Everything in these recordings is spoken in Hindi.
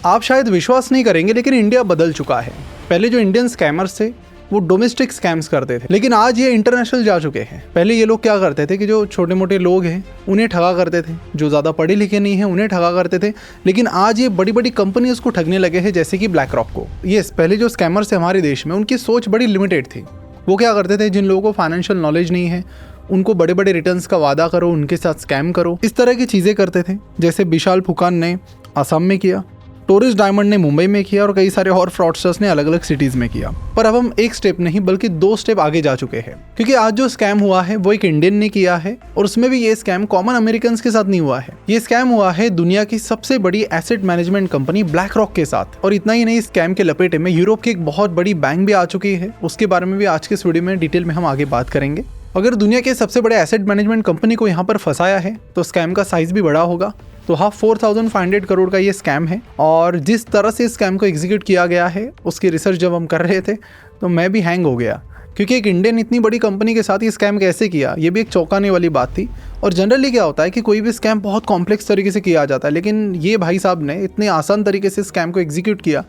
आप शायद विश्वास नहीं करेंगे लेकिन इंडिया बदल चुका है। पहले जो इंडियन स्कैमर्स थे वो डोमेस्टिक स्कैम्स करते थे, लेकिन आज ये इंटरनेशनल जा चुके हैं। पहले ये लोग क्या करते थे कि जो छोटे मोटे लोग हैं उन्हें ठगा करते थे, जो ज़्यादा पढ़े लिखे नहीं हैं उन्हें ठगा करते थे, लेकिन आज ये बड़ी बड़ी कंपनीज को ठगने लगे हैं, जैसे कि ब्लैक रॉक को। ये पहले जो स्कैमर्स थे हमारे देश में, उनकी सोच बड़ी लिमिटेड थी। वो क्या करते थे, जिन लोगों को फाइनेंशियल नॉलेज नहीं है उनको बड़े बड़े रिटर्न्स का वादा करो, उनके साथ स्कैम करो, इस तरह की चीज़ें करते थे। जैसे विशाल फुकान ने आसाम में किया, टोरिस्ट डायमंड ने मुंबई में किया और कई सारे और फ्रॉडस्टर्स ने अलग अलग सिटीज़ में किया। पर अब हम एक स्टेप नहीं बल्कि 2 स्टेप आगे जा चुके हैं, क्योंकि आज जो स्कैम हुआ है वो एक इंडियन ने किया है, और उसमें भी ये स्कैम कॉमन अमेरिकन के साथ नहीं हुआ है। ये स्कैम हुआ है दुनिया की सबसे बड़ी asset management company black rock के साथ। और इतना ही नहीं, स्कैम के लपेटे में यूरोप की एक बहुत बड़ी बैंक भी आ चुकी है। उसके बारे में भी आज के इस वीडियो में डिटेल में हम आगे बात करेंगे। अगर दुनिया के सबसे बड़े एसेट मैनेजमेंट कंपनी को यहाँ पर फंसाया है तो स्कैम का साइज भी बड़ा होगा। तो हाँ, 4500 करोड़ का ये स्कैम है, और जिस तरह से स्कैम को एग्जीक्यूट किया गया है उसकी रिसर्च जब हम कर रहे थे तो मैं भी हैंग हो गया, क्योंकि एक इंडियन इतनी बड़ी कंपनी के साथ ये स्कैम कैसे किया, ये भी एक चौंकाने वाली बात थी। और जनरली क्या होता है कि कोई भी स्कैम बहुत कॉम्प्लेक्स तरीके से किया जाता है, लेकिन ये भाई साहब ने इतने आसान तरीके से स्कैम को एग्जीक्यूट किया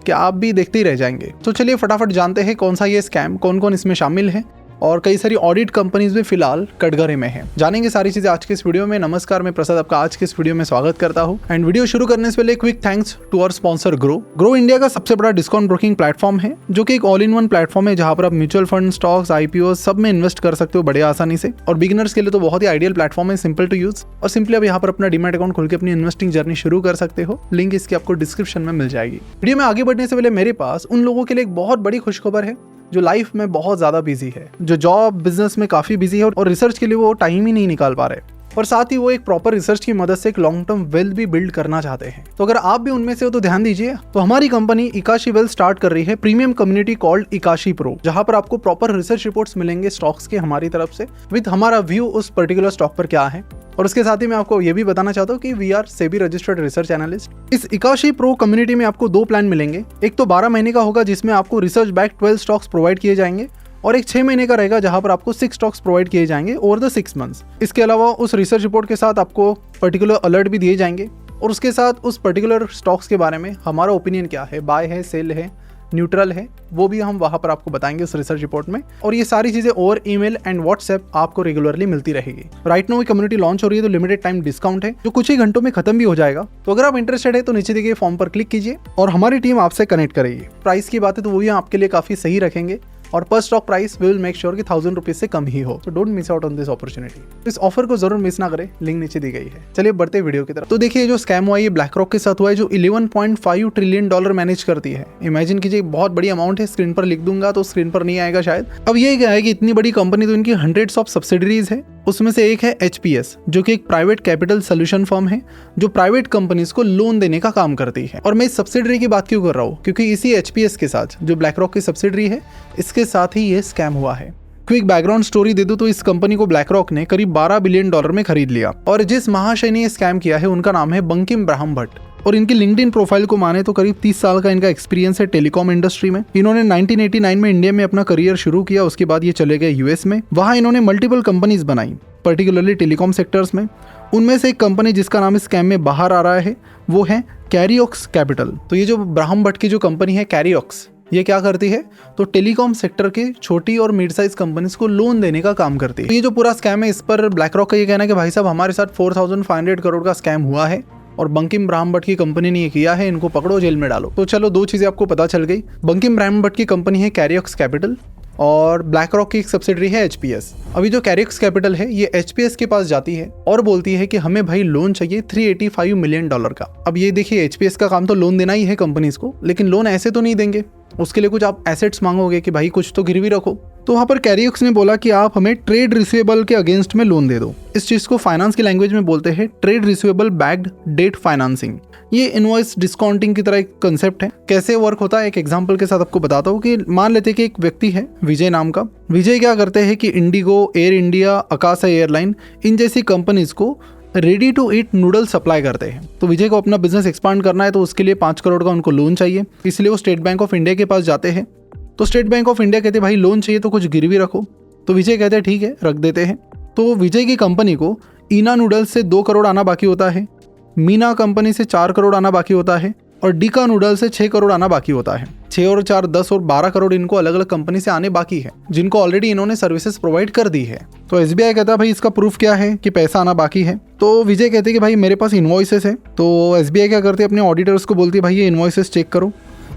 कि आप भी देखते ही रह जाएंगे। तो चलिए फटाफट जानते हैं कौन सा ये स्कैम, कौन कौन इसमें शामिल है, और कई सारी ऑडिट कंपनीज भी फिलहाल कटघरे में हैं। जानेंगे सारी चीजें आज के इस वीडियो में। नमस्कार, मैं प्रसाद आपका आज के इस वीडियो में स्वागत करता हूं। एंड वीडियो शुरू करने से पहले quick thanks to our sponsor Groww India का सबसे बड़ा डिस्काउंट ब्रोकिंग प्लेटफॉर्म है, जो कि एक ऑल इन वन प्लेटफॉर्म है जहां पर आप म्यूचुअल फंड, स्टॉक्स, IPO सब में इन्वेस्ट कर सकते हो बड़े आसानी से। और बिगिनर्स के लिए तो बहुत ही आइडियल प्लेटफॉर्म है, सिंपल टू यूज। और सिंपली आप यहाँ पर अपना डीमैट अकाउंट खोल के अपनी इन्वेस्टिंग जर्नी शुरू कर सकते हो। लिंक इसकी आपको डिस्क्रिप्शन में मिल जाएगी। वीडियो में आगे बढ़ने से पहले मेरे पास उन लोगों के लिए एक बहुत बड़ी खुशखबर है जो लाइफ में बहुत ज़्यादा बिजी है, जो जॉब बिजनेस में काफ़ी बिजी है और रिसर्च के लिए वो टाइम ही नहीं निकाल पा रहे, और साथ ही वो एक प्रॉपर रिसर्च की मदद से एक लॉन्ग टर्म वेल्थ भी बिल्ड करना चाहते हैं। तो अगर आप भी उनमें से हो तो ध्यान दीजिए। तो हमारी कंपनी इकाशी वेल्थ स्टार्ट कर रही है प्रीमियम कम्युनिटी कॉल्ड इकाशी प्रो, जहां पर आपको प्रॉपर रिसर्च रिपोर्ट्स मिलेंगे स्टॉक्स के हमारी तरफ से, विद हमारा व्यू उस पर्टिकुलर स्टॉक पर क्या है। और उसके साथ ही मैं आपको ये भी बताना चाहता हूँ कि we are SEBI registered research analyst. इस इकाशी प्रो कम्युनिटी में आपको 2 प्लान मिलेंगे। एक तो 12 महीने का होगा जिसमें आपको रिसर्च बैक 12 स्टॉक्स प्रोवाइड किए जाएंगे, और एक 6 महीने का रहेगा जहां पर आपको 6 स्टॉक्स प्रोवाइड किए जाएंगे ओवर द 6 मंथ्स। इसके अलावा उस रिसर्च रिपोर्ट के साथ आपको पर्टिकुलर अलर्ट भी दिए जाएंगे, और उसके साथ उस पर्टिकुलर स्टॉक्स के बारे में हमारा ओपिनियन क्या है, बाय है, सेल है, न्यूट्रल है, वो भी हम वहां पर आपको बताएंगे उस रिसर्च रिपोर्ट में। और ये सारी चीजें ओवर ईमेल एंड व्हाट्सएप आपको रेगुलरली मिलती रहेगी। राइट नाउ कम्युनिटी लॉन्च हो रही है, तो लिमिटेड टाइम डिस्काउंट है जो कुछ ही घंटों में खत्म भी हो जाएगा। तो अगर आप इंटरेस्टेड है तो नीचे दिए गए फॉर्म पर क्लिक कीजिए और हमारी टीम आपसे कनेक्ट करेगी। प्राइस की बात है तो वो भी आपके लिए काफी सही रखेंगे, और पर stock price we will make sure कि 1000 रुपीज से कम ही हो। तो don't miss out on this opportunity. इस ऑफर को जरूर मिस ना करें, लिंक नीचे दी गई है। चलिए बढ़ते वीडियो की तरफ। तो देखिए, जो स्कैम हुआ है ये ब्लैक रॉक के साथ हुआ है, जो 11.5 ट्रिलियन डॉलर मैनेज करती है। इमेजिन कीजिए, बहुत बड़ी अमाउंट है। स्क्रीन पर लिख दूंगा तो स्क्रीन पर नहीं आएगा शायद। अब ये क्या है कि इतनी बड़ी कंपनी, तो इनकी हंड्रेड्स ऑफ सब्सिडरीज है। उसमें से एक है HPS, जो कि एक प्राइवेट कैपिटल सोल्यूशन फर्म है जो प्राइवेट कंपनीज को लोन देने का काम करती है। और मैं इस सब्सिडरी की बात क्यों कर रहा हूँ, क्योंकि इसी HPS के साथ जो ब्लैक रॉक की सब्सिडरी है, इसके साथ ही ये स्कैम हुआ है। क्विक बैकग्राउंड स्टोरी दे दूं तो इस कंपनी को ब्लैक रॉक ने करीब 12 बिलियन डॉलर में खरीद लिया, और जिस महाशय ने स्कैम किया है उनका नाम है बंकिम ब्राह्म भट्ट। और इनकी लिंक्डइन प्रोफाइल को माने तो करीब 30 साल का इनका एक्सपीरियंस है टेलीकॉम इंडस्ट्री में। इन्होंने 1989 में इंडिया में अपना करियर शुरू किया, उसके बाद ये चले गए US में। वहाँ इन्होंने मल्टीपल कंपनीज बनाई, पर्टिकुलरली टेलीकॉम सेक्टर्स में। उनमें से एक कंपनी जिसका नाम इस स्कैम में बाहर आ रहा है वो है कैरियोक्स कैपिटल। तो ये जो ब्राह्म भट्ट की जो कंपनी है कैरियोक्स, ये क्या करती है, तो टेलीकॉम सेक्टर के छोटी और मिड साइज कंपनीज को लोन देने का काम करती है। ये जो पूरा स्कैम है, इस पर ब्लैक रॉक का ये कहना है कि भाई साहब हमारे साथ 4500 करोड़ का स्कैम हुआ है और बंकिम ब्राह्म भट्ट की कंपनी ने ये किया है, इनको पकड़ो, जेल में डालो। तो चलो 2 चीजें आपको पता चल गई। बंकिम ब्राह्म भट्ट की कंपनी है कैरियोक्स कैपिटल, और ब्लैक रॉक की एक सब्सिडरी है HPS। अभी जो कैरियोक्स कैपिटल है ये HPS के पास जाती है और बोलती है कि हमें भाई लोन चाहिए 385 मिलियन डॉलर का। अब ये देखिए, HPS का काम तो लोन देना ही है कंपनीज को, लेकिन लोन ऐसे तो नहीं देंगे, उसके लिए कुछ आप एसेट्स मांगोगे कि भाई कुछ तो गिरवी रखो। तो वहाँ पर कैरियोक्स ने बोला कि आप हमें ट्रेड रिसीवेबल के अगेंस्ट में लोन दे दो। इस चीज़ को फाइनेंस की लैंग्वेज में बोलते हैं trade receivable backed debt financing. ये इनवॉइस डिस्काउंटिंग की तरह एक कंसेप्ट है। कैसे वर्क होता है एक एग्जांपल के साथ आपको बताता हूँ कि मान लेते हैं कि एक व्यक्ति है विजय नाम का। विजय क्या करते हैं कि इंडिगो, एयर इंडिया, आकाशा एयरलाइन, इन जैसी कंपनीज को ready to eat noodle supply करते हैं। तो विजय को अपना बिजनेस एक्सपांड करना है, तो उसके लिए 5 करोड़ का उनको लोन चाहिए, इसलिए वो स्टेट बैंक ऑफ इंडिया के पास जाते हैं। तो स्टेट बैंक ऑफ इंडिया कहते हैं भाई लोन चाहिए तो कुछ गिरवी रखो। तो विजय कहते हैं ठीक है रख देते हैं। तो विजय की कंपनी को ईना नूडल्स से 2 करोड़ आना बाकी होता है, मीना कंपनी से 4 करोड़ आना बाकी होता है, और डीका नूडल से 6 करोड़ आना बाकी होता है। 6 और 4 10 और 12 करोड़ इनको अलग अलग कंपनी से आने बाकी है, जिनको ऑलरेडी इन्होंने सर्विसेज प्रोवाइड कर दी है। तो एसबीआई कहता है भाई इसका प्रूफ क्या है कि पैसा आना बाकी है। तो विजय कहते हैं कि भाई मेरे पास इनवॉइसेस है। तो एसबीआई क्या करते हैं, अपने ऑडिटर्स को बोलती है भाई ये इनवॉइसेस चेक करो।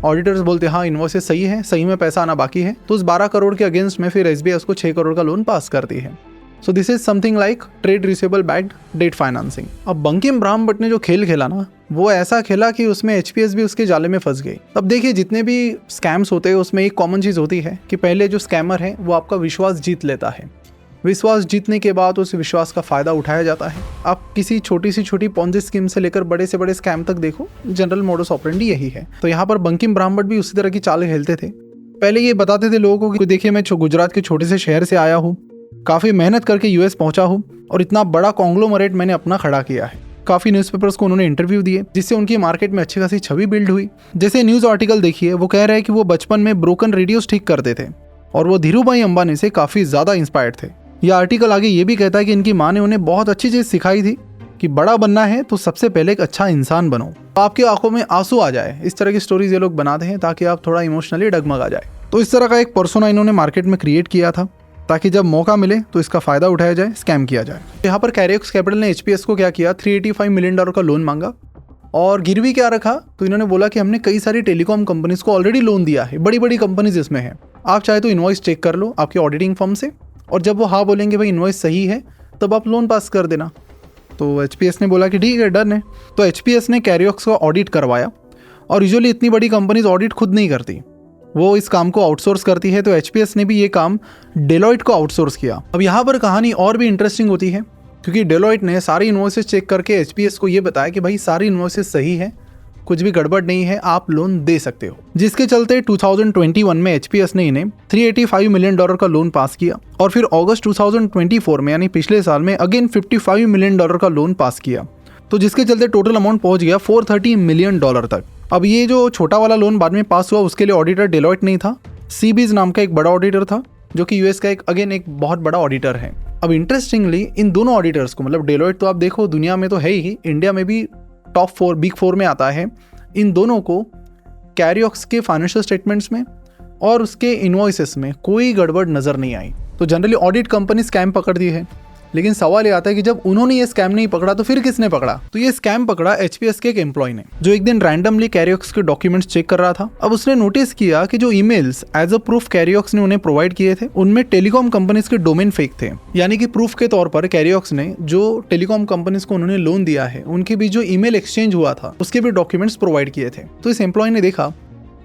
ऑडिटर्स बोलते हैं हाँ इनवॉइसेस सही है, सही में पैसा आना बाकी है। तो उस 12 करोड़ के अगेंस्ट में फिर एसबीआई उसको 6 करोड़ का लोन पास करती है। So this is something like trade receivable backed debt financing. अब बंकिम राम भट्ट ने जो खेल खेला ना, वो ऐसा खेला कि उसमें एचपीएस भी उसके जाले में फंस गई। अब देखिए जितने भी स्कैम्स होते हैं उसमें एक कॉमन चीज़ होती है कि पहले जो स्कैमर है वो आपका विश्वास जीत लेता है। विश्वास जीतने के बाद उस विश्वास का फ़ायदा उठाया जाता है। आप किसी छोटी से छोटी पॉन्जी स्कीम से लेकर बड़े से बड़े स्कैम तक देखो, जनरल मोडस ऑपरेंडी यही है। तो यहाँ पर बंकिम राम भट्ट भी उसी तरह की चाल खेलते थे। पहले ये बताते थे लोगों को कि देखिए मैं गुजरात के छोटे से शहर से आया हूँ, काफ़ी मेहनत करके यूएस पहुंचा हूँ और इतना बड़ा कॉन्ग्लोमरेट मैंने अपना खड़ा किया है। काफ़ी न्यूज़पेपर्स को उन्होंने इंटरव्यू दिए, जिससे उनकी मार्केट में अच्छी खासी छवि बिल्ड हुई। जैसे न्यूज़ आर्टिकल देखिए, वो कह रहे हैं कि वो बचपन में ब्रोकन रेडियोस ठीक करते थे और वो धीरूभाई अंबानी से काफ़ी ज़्यादा इंस्पायर्ड थे। यह आर्टिकल आगे ये भी कहता है कि इनकी माँ ने उन्हें बहुत अच्छी चीज़ सिखाई थी कि बड़ा बनना है तो सबसे पहले एक अच्छा इंसान बनो, आपकी आंखों में आंसू आ जाए। इस तरह की स्टोरीज ये लोग बनाते हैं ताकि आप थोड़ा इमोशनली डगमगा जाए। तो इस तरह का एक पर्सोना इन्होंने मार्केट में क्रिएट किया था ताकि जब मौका मिले तो इसका फायदा उठाया जाए, स्कैम किया जाए। यहाँ पर कैरियोक्स कैपिटल ने एचपीएस को क्या किया, $385 मिलियन का लोन मांगा और गिरवी क्या रखा, तो इन्होंने बोला कि हमने कई सारी टेलीकॉम कंपनीज को ऑलरेडी लोन दिया है, बड़ी बड़ी कंपनीज इसमें है, आप चाहे तो इनवॉइस चेक कर लो आपके ऑडिटिंग फर्म से, और जब वो हाँ बोलेंगे भाई इनवॉइस सही है तब आप लोन पास कर देना। तो एचपीएस ने बोला कि ठीक है डन है। तो एचपीएस ने कैरियोक्स का ऑडिट करवाया और यूजुअली इतनी बड़ी कंपनीज ऑडिट खुद नहीं करती, वो इस काम को आउटसोर्स करती है। तो एचपीएस ने भी ये काम डेलॉइट को आउटसोर्स किया। अब यहाँ पर कहानी और भी इंटरेस्टिंग होती है क्योंकि डेलॉइट ने सारी इनवॉइसेस चेक करके एचपीएस को ये बताया कि भाई सारी इनवॉइसेस सही है, कुछ भी गड़बड़ नहीं है, आप लोन दे सकते हो। जिसके चलते 2021 में एचपीएस ने इन्हें $385 मिलियन का लोन पास किया और फिर अगस्त 2024 में यानी पिछले साल में अगेन $55 मिलियन का लोन पास किया। तो जिसके चलते टोटल अमाउंट पहुंच गया $430 मिलियन तक। अब ये जो छोटा वाला लोन बाद में पास हुआ उसके लिए ऑडिटर डेलॉइट नहीं था, सीबीज नाम का एक बड़ा ऑडिटर था जो कि यूएस का एक बहुत बड़ा ऑडिटर है। अब इंटरेस्टिंगली इन दोनों ऑडिटर्स को, मतलब डेलॉइट तो आप देखो दुनिया में तो है ही, इंडिया में भी टॉप 4 बिग 4 में आता है, इन दोनों को कैरियोक्स के फाइनेंशियल स्टेटमेंट्स में और उसके इनवॉइसेस में कोई गड़बड़ नज़र नहीं आई। तो जनरली ऑडिट कंपनी स्कैम पकड़ती है, लेकिन सवाल ये आता है कि जब उन्होंने ये स्कैम नहीं पकड़ा तो फिर किसने पकड़ा। तो ये स्कैम पकड़ा एचपीएस के एक एम्प्लॉय ने, जो एक दिन रैंडमली कैरियोक्स के डॉक्यूमेंट्स चेक कर रहा था। अब उसने नोटिस किया कि जो ईमेल्स एज अ प्रूफ कैरियोक्स ने उन्हें प्रोवाइड किए थे उनमें टेलीकॉम कंपनीज के डोमेन फेक थे। यानी कि प्रूफ के तौर पर कैरियोक्स ने जो टेलीकॉम कंपनीज को उन्होंने लोन दिया है उनके बीच जो ईमेल एक्सचेंज हुआ था उसके भी डॉक्यूमेंट्स प्रोवाइड किए थे। तो इस एम्प्लॉय ने देखा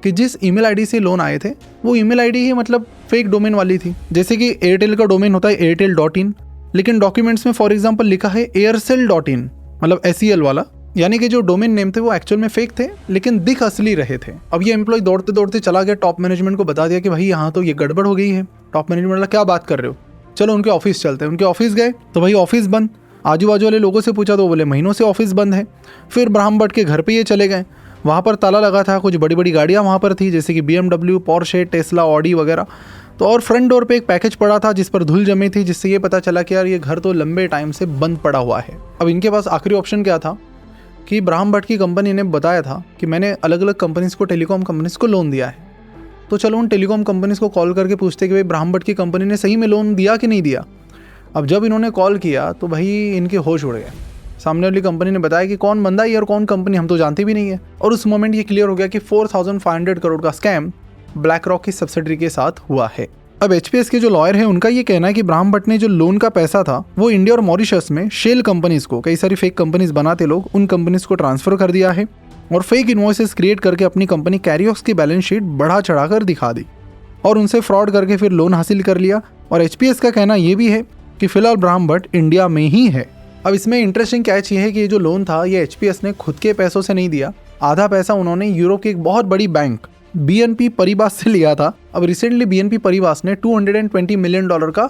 कि जिस ईमेल आईडी से लोन आए थे वो ईमेल आईडी ही मतलब फेक डोमेन वाली थी। जैसे कि एयरटेल का डोमेन होता है airtel.in, लेकिन डॉक्यूमेंट्स में फॉर एग्जांपल लिखा है aircel.in, मतलब SEL वाला, यानी कि जो डोमेन नेम थे वो एक्चुअल में फेक थे लेकिन दिख असली रहे थे। अब ये एम्प्लॉय दौड़ते दौड़ते चला गया, टॉप मैनेजमेंट को बता दिया कि भाई यहाँ तो ये गड़बड़ हो गई है। टॉप मैनेजमेंट वाला क्या बात कर रहे हो, चलो उनके ऑफिस चलते हैं। उनके ऑफिस गए तो भाई ऑफिस बंद। आजू बाजू वाले लोगों से पूछा तो बोले महीनों से ऑफिस बंद है। फिर ब्राह्म भट्ट के घर पे ये चले गए, वहाँ पर ताला लगा था, कुछ बड़ी बड़ी गाड़ियाँ वहाँ पर थी जैसे कि BMW, पोर्शे, टेस्ला, ऑडी वगैरह। तो और फ्रंट डोर पे एक पैकेज पड़ा था जिस पर धूल जमी थी, जिससे ये पता चला कि यार ये घर तो लंबे टाइम से बंद पड़ा हुआ है। अब इनके पास आखिरी ऑप्शन क्या था कि ब्राह्म भट्ट की कंपनी ने बताया था कि मैंने अलग अलग कंपनीज़ को, टेलीकॉम कंपनीज़ को लोन दिया है, तो चलो उन टेलीकॉम कंपनीज़ को कॉल करके पूछते कि भाई ब्राह्म भट्ट की कंपनी ने सही में लोन दिया कि नहीं दिया। अब जब इन्होंने कॉल किया तो भाई इनके होश उड़ गए। सामने वाली कंपनी ने बताया कि कौन बंदा है और कौन कंपनी, हम तो जानते भी नहीं है। और उस मोमेंट ये क्लियर हो गया कि 4,500 करोड़ का स्कैम ब्लैक रॉक की सब्सिडरी के साथ हुआ है। अब एचपीएस के जो लॉयर हैं उनका ये कहना है कि ब्राह्म भट्ट ने जो लोन का पैसा था वो इंडिया और मॉरिशस में शेल कंपनीज को, कई सारी फेक कंपनीज बनाते लोग, उन कंपनीज को ट्रांसफर कर दिया है और फेक इनवॉइसेस क्रिएट करके अपनी कंपनी कैरियोक्स की बैलेंस शीट बढ़ा चढ़ा कर दिखा दी और उनसे फ्रॉड करके फिर लोन हासिल कर लिया। और एचपीएस का कहना ये भी है कि फिलहाल ब्राह्म भट्ट इंडिया में ही है। अब इसमें इंटरेस्टिंग कैच ये है कि ये जो लोन था ये एचपीएस ने खुद के पैसों से नहीं दिया, आधा पैसा उन्होंने यूरोप की एक बहुत बड़ी बैंक BNP परिबास से लिया था। अब रिसेंटली BNP परिबास ने $220 मिलियन का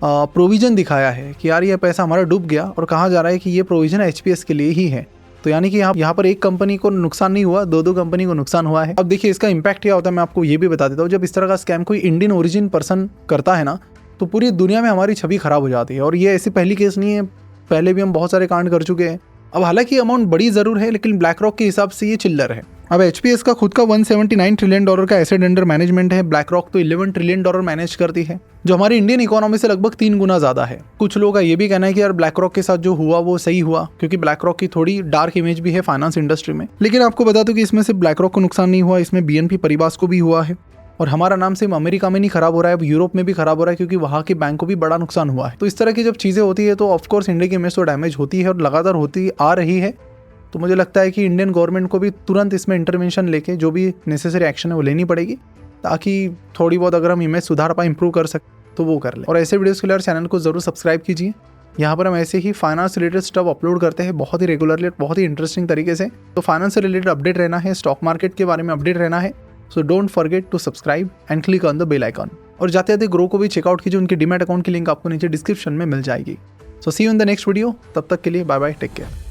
प्रोविज़न दिखाया है कि यार ये पैसा हमारा डूब गया, और कहा जा रहा है कि ये प्रोविज़न एचपीएस के लिए ही है। तो यानी कि यहाँ पर एक कंपनी को नुकसान नहीं हुआ, दो कंपनी को नुकसान हुआ है। अब देखिए इसका इम्पैक्ट क्या होता है, मैं आपको ये भी बता देता हूँ। जब इस तरह का स्कैम कोई इंडियन ओरिजिन पर्सन करता है ना, तो पूरी दुनिया में हमारी छवि खराब हो जाती है। और ये ऐसी पहली केस नहीं है, पहले भी हम बहुत सारे कांड कर चुके हैं। अब हालांकि अमाउंट बड़ी ज़रूर है, लेकिन ब्लैक रॉक के हिसाब से ये चिल्लर है। अब HPS का खुद का $179 ट्रिलियन का एसेट अंडर मैनेजमेंट है। ब्लैक रॉक तो $11 ट्रिलियन मैनेज करती है, जो हमारी इंडियन इकोनॉमी से लगभग 3 गुना ज्यादा है। कुछ लोगों का ये भी कहना है कि यार ब्लैक रॉक के साथ जो हुआ वो सही हुआ, क्योंकि ब्लैक रॉक की थोड़ी डार्क इमेज भी है फाइनेंस इंडस्ट्री में। लेकिन आपको बता दूं कि इसमें सिर्फ ब्लैक रॉक को नुकसान नहीं हुआ, इसमें BNP परिवार को भी हुआ है। और हमारा नाम सिर्फ अमेरिका में नहीं खराब हो रहा है, अब यूरोप में भी खराब हो रहा है, क्योंकि वहाँ के बैंक को भी बड़ा नुकसान हुआ है। तो इस तरह की जब चीज़ें होती है तो ऑफकोर्स इंडिया की इमेज तो डैमेज होती है और लगातार होती आ रही है। तो मुझे लगता है कि इंडियन गवर्नमेंट को भी तुरंत इसमें इंटरवेंशन लेके जो भी नेसेसरी एक्शन है वो लेनी पड़ेगी, ताकि थोड़ी बहुत अगर हम इमेज सुधार पाए, इंप्रूव कर सकते तो वो कर ले। और ऐसे वीडियोज़ के लिए चैनल को जरूर सब्सक्राइब कीजिए। यहाँ पर हम ऐसे ही फाइनेंस रिलेटेड स्टफ अपलोड करते हैं बहुत ही रेगुलरली, बहुत ही इंटरेस्टिंग तरीके से। तो फाइनेंस से रिलेटेड अपडेट रहना है, स्टॉक मार्केट के बारे में अपडेट रहना है, so don't forget to subscribe and click on the bell icon. और जाते जाते ग्रो को भी चेकआउट कीजिए, उनकी डीमैट अकाउंट की लिंक आपको नीचे डिस्क्रिप्शन में मिल जाएगी। So see you in the next video, तब तक के लिए बाय बाय, टेक केयर।